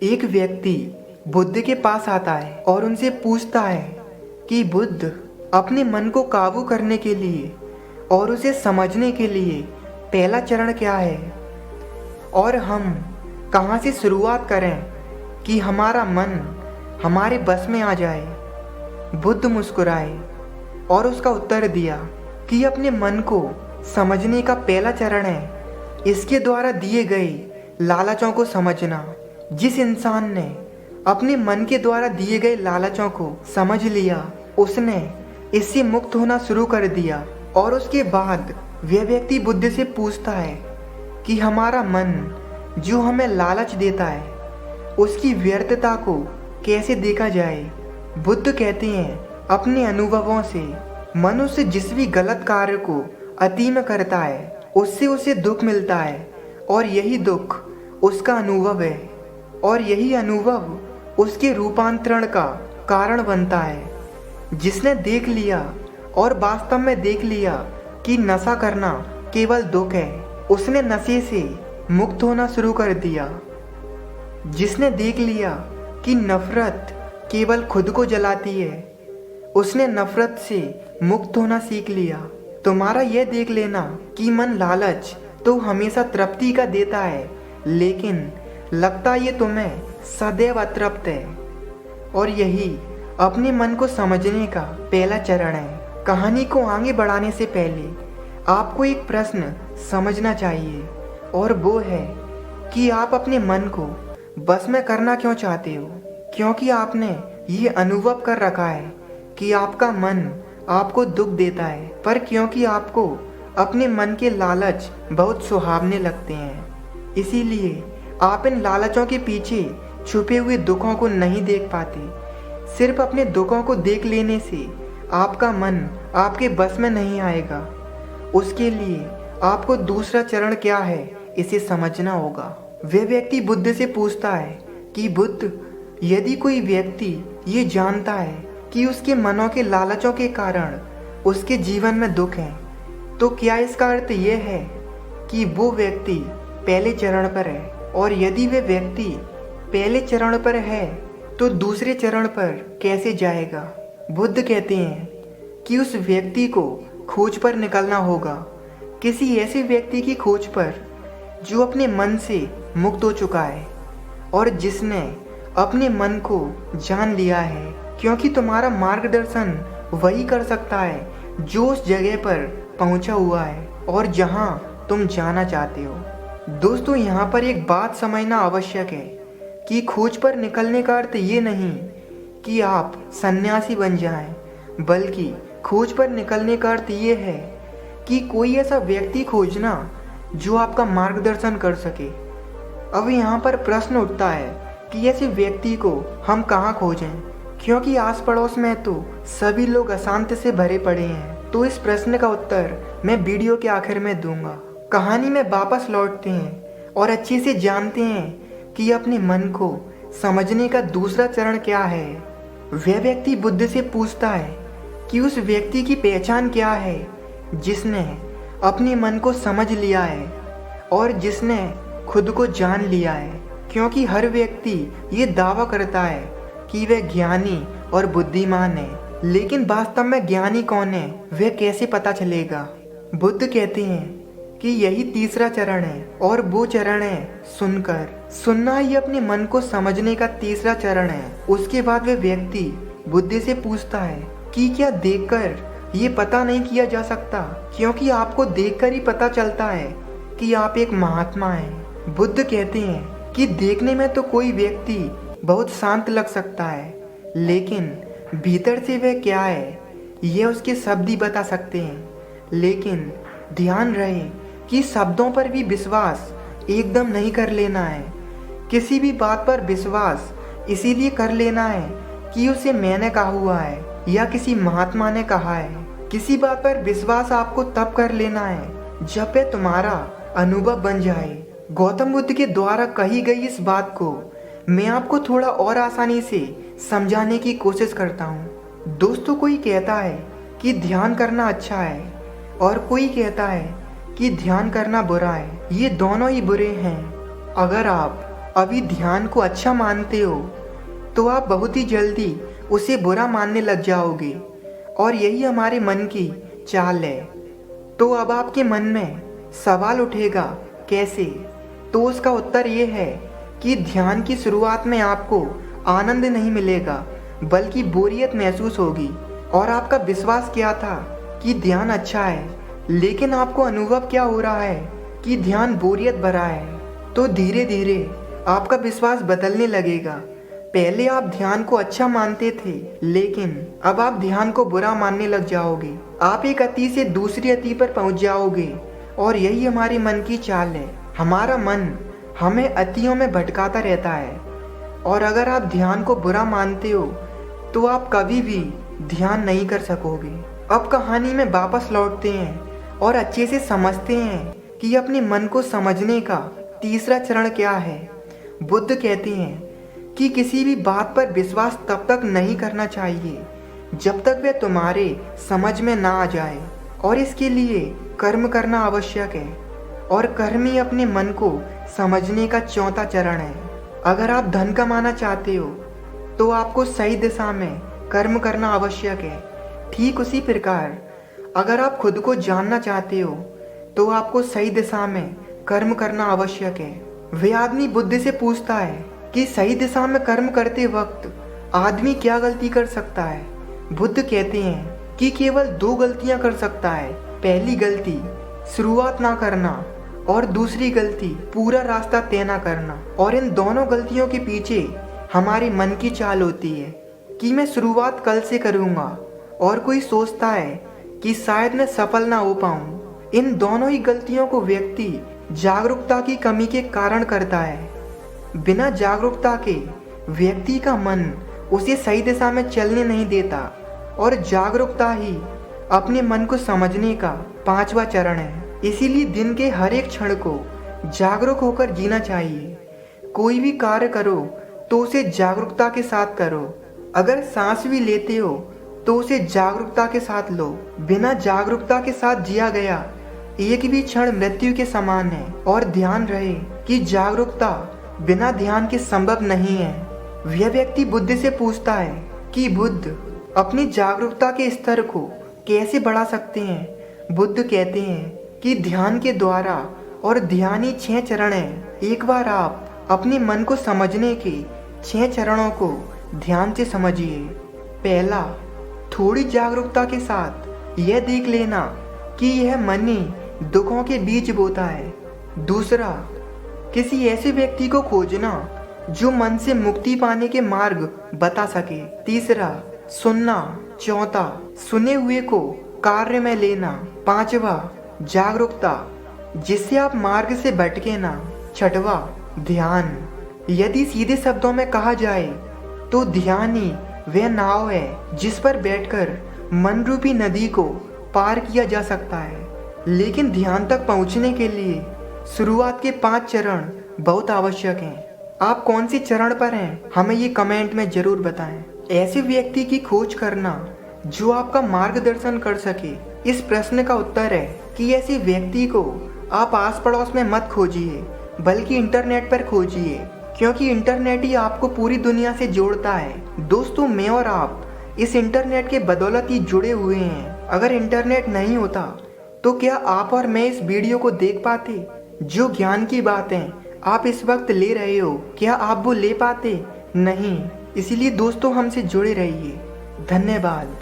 एक व्यक्ति बुद्ध के पास आता है और उनसे पूछता है कि बुद्ध, अपने मन को काबू करने के लिए और उसे समझने के लिए पहला चरण क्या है, और हम कहाँ से शुरुआत करें कि हमारा मन हमारे बस में आ जाए। बुद्ध मुस्कुराए और उसका उत्तर दिया कि अपने मन को समझने का पहला चरण है इसके द्वारा दिए गए लालचों को समझना। जिस इंसान ने अपने मन के द्वारा दिए गए लालचों को समझ लिया, उसने इससे मुक्त होना शुरू कर दिया। और उसके बाद वह व्यक्ति बुद्ध से पूछता है कि हमारा मन जो हमें लालच देता है उसकी व्यर्थता को कैसे देखा जाए। बुद्ध कहते हैं, अपने अनुभवों से मनुष्य जिस भी गलत कार्य को अति में करता है उससे उसे दुख मिलता है, और यही दुख उसका अनुभव है, और यही अनुभव उसके रूपांतरण का कारण बनता है। जिसने देख लिया और वास्तव में देख लिया कि नशा करना केवल दुख है, उसने नशे से मुक्त होना शुरू कर दिया। जिसने देख लिया कि नफरत केवल खुद को जलाती है, उसने नफरत से मुक्त होना सीख लिया। तुम्हारा यह देख लेना कि मन लालच तो हमेशा तृप्ति का देता है, लेकिन लगता ये तुम्हें सदैव अतृप्त है, और यही अपने मन को समझने का पहला चरण है। कहानी को आगे बढ़ाने से पहले आपको एक प्रश्न समझना चाहिए, और वो है कि आप अपने मन को बस में करना क्यों चाहते हो। क्योंकि आपने ये अनुभव कर रखा है कि आपका मन आपको दुख देता है, पर क्योंकि आपको अपने मन के लालच बहुत सुहावने लगते हैं, इसीलिए आप इन लालचों के पीछे छुपे हुए दुखों को नहीं देख पाते। सिर्फ अपने दुखों को देख लेने से आपका मन आपके बस में नहीं आएगा। उसके लिए आपको दूसरा चरण क्या है इसे समझना होगा। वह व्यक्ति बुद्ध से पूछता है कि बुद्ध, यदि कोई व्यक्ति ये जानता है कि उसके मनों के लालचों के कारण उसके जीवन में दुख है, तो क्या इसका अर्थ यह है कि वो व्यक्ति पहले चरण पर है, और यदि वह व्यक्ति पहले चरण पर है तो दूसरे चरण पर कैसे जाएगा। बुद्ध कहते हैं कि उस व्यक्ति को खोज पर निकलना होगा, किसी ऐसे व्यक्ति की खोज पर जो अपने मन से मुक्त हो चुका है और जिसने अपने मन को जान लिया है। क्योंकि तुम्हारा मार्गदर्शन वही कर सकता है जो उस जगह पर पहुंचा हुआ है और जहां तुम जाना चाहते हो। दोस्तों, यहाँ पर एक बात समझना आवश्यक है कि खोज पर निकलने का अर्थ ये नहीं कि आप सन्यासी बन जाएं, बल्कि खोज पर निकलने का अर्थ ये है कि कोई ऐसा व्यक्ति खोजना जो आपका मार्गदर्शन कर सके। अब यहाँ पर प्रश्न उठता है कि ऐसे व्यक्ति को हम कहाँ खोजें, क्योंकि आस पड़ोस में तो सभी लोग अशांति से भरे पड़े हैं। तो इस प्रश्न का उत्तर मैं वीडियो के आखिर में दूंगा। कहानी में वापस लौटते हैं और अच्छे से जानते हैं कि अपने मन को समझने का दूसरा चरण क्या है। वह व्यक्ति बुद्ध से पूछता है कि उस व्यक्ति की पहचान क्या है जिसने अपने मन को समझ लिया है और जिसने खुद को जान लिया है। क्योंकि हर व्यक्ति ये दावा करता है कि वह ज्ञानी और बुद्धिमान है, लेकिन वास्तव में ज्ञानी कौन है वह कैसे पता चलेगा। बुद्ध कहते हैं कि यही तीसरा चरण है, और वो चरण है सुनकर। सुनना ही अपने मन को समझने का तीसरा चरण है। उसके बाद वह व्यक्ति बुद्ध से पूछता है कि क्या देखकर ये पता नहीं किया जा सकता, क्योंकि आपको देखकर ही पता चलता है कि आप एक महात्मा हैं। बुद्ध कहते हैं कि देखने में तो कोई व्यक्ति बहुत शांत लग सकता है, लेकिन भीतर से वह क्या है यह उसके शब्द ही बता सकते हैं। लेकिन ध्यान रहे कि शब्दों पर भी विश्वास एकदम नहीं कर लेना है। किसी भी बात पर विश्वास इसीलिए कर लेना है कि उसे मैंने कहा हुआ है या किसी महात्मा ने कहा है। किसी बात पर विश्वास आपको तब कर लेना है जब वह तुम्हारा अनुभव बन जाए। गौतम बुद्ध के द्वारा कही गई इस बात को मैं आपको थोड़ा और आसानी से समझाने की कोशिश करता हूँ। दोस्तों, कोई कहता है कि ध्यान करना अच्छा है और कोई कहता है कि ध्यान करना बुरा है। ये दोनों ही बुरे हैं। अगर आप अभी ध्यान को अच्छा मानते हो तो आप बहुत ही जल्दी उसे बुरा मानने लग जाओगे, और यही हमारे मन की चाल है। तो अब आपके मन में सवाल उठेगा कैसे? तो उसका उत्तर ये है कि ध्यान की शुरुआत में आपको आनंद नहीं मिलेगा, बल्कि बोरियत महसूस होगी। और आपका विश्वास क्या था कि ध्यान अच्छा है, लेकिन आपको अनुभव क्या हो रहा है कि ध्यान बोरियत भरा है। तो धीरे धीरे आपका विश्वास बदलने लगेगा। पहले आप ध्यान को अच्छा मानते थे, लेकिन अब आप ध्यान को बुरा मानने लग जाओगे। आप एक अति से दूसरी अति पर पहुंच जाओगे, और यही हमारे मन की चाल है। हमारा मन हमें अतियों में भटकाता रहता है, और अगर आप ध्यान को बुरा मानते हो तो आप कभी भी ध्यान नहीं कर सकोगे। अब कहानी में वापस लौटते हैं और अच्छे से समझते हैं कि अपने मन को समझने का तीसरा चरण क्या है। बुद्ध कहते हैं कि किसी भी बात पर विश्वास तब तक नहीं करना चाहिए जब तक वह तुम्हारे समझ में ना आ जाए, और इसके लिए कर्म करना आवश्यक है। और कर्म ही अपने मन को समझने का चौथा चरण है। अगर आप धन कमाना चाहते हो तो आपको सही दिशा में कर्म करना आवश्यक है। ठीक उसी प्रकार अगर आप खुद को जानना चाहते हो तो आपको सही दिशा में कर्म करना आवश्यक है। वह आदमी बुद्ध से पूछता है कि सही दिशा में कर्म करते वक्त आदमी क्या गलती कर सकता है। बुद्ध कहते हैं कि केवल दो गलतियां कर सकता है। पहली गलती शुरुआत ना करना, और दूसरी गलती पूरा रास्ता तय ना करना। और इन दोनों गलतियों के पीछे हमारे मन की चाल होती है कि मैं शुरुआत कल से करूँगा, और कोई सोचता है कि शायद मैं सफल ना हो पाऊँ। इन दोनों ही गलतियों को व्यक्ति जागरूकता की कमी के कारण करता है। बिना जागरूकता के व्यक्ति का मन उसे सही दिशा में चलने नहीं देता, और जागरूकता ही अपने मन को समझने का पांचवा चरण है। इसीलिए दिन के हर एक क्षण को जागरूक होकर जीना चाहिए। कोई भी कार्य करो तो उसे जागरूकता के साथ करो। अगर सांस भी लेते हो तो उसे जागरूकता के साथ लो। बिना जागरूकता के साथ जिया गया एक भी क्षण मृत्यु के समान है। और ध्यान रहे कि जागरूकता बिना ध्यान के संभव नहीं है। वह व्यक्ति बुद्ध से पूछता है कि बुद्ध अपनी जागरूकता के स्तर को कैसे बढ़ा सकते हैं। बुद्ध कहते हैं कि ध्यान के द्वारा, और ध्यान ही 6 चरण है। एक बार आप अपने मन को समझने के 6 चरणों को ध्यान से समझिए। पहला, थोड़ी जागरूकता के साथ यह देख लेना कि यह मन ही दुखों के बीज बोता है। दूसरा, किसी ऐसे व्यक्ति को खोजना जो मन से मुक्ति पाने के मार्ग बता सके। तीसरा, सुनना। चौथा, सुने हुए को कार्य में लेना। पांचवा, जागरूकता, जिससे आप मार्ग से भटके ना। छठवा, ध्यान। यदि सीधे शब्दों में कहा जाए तो ध्यान ही वह नाव है जिस पर बैठकर मन रूपी नदी को पार किया जा सकता है। लेकिन ध्यान तक पहुंचने के लिए शुरुआत के 5 चरण बहुत आवश्यक हैं। आप कौन से चरण पर हैं, हमें ये कमेंट में जरूर बताएं। ऐसे व्यक्ति की खोज करना जो आपका मार्गदर्शन कर सके। इस प्रश्न का उत्तर है कि ऐसे व्यक्ति को आप आस पड़ोस में मत खोजिए, बल्कि इंटरनेट पर खोजिए, क्योंकि इंटरनेट ही आपको पूरी दुनिया से जोड़ता है। दोस्तों, मैं और आप इस इंटरनेट के बदौलत ही जुड़े हुए हैं। अगर इंटरनेट नहीं होता तो क्या आप और मैं इस वीडियो को देख पाते? जो ज्ञान की बातें आप इस वक्त ले रहे हो, क्या आप वो ले पाते? नहीं। इसीलिए दोस्तों, हमसे जुड़े रहिए। धन्यवाद।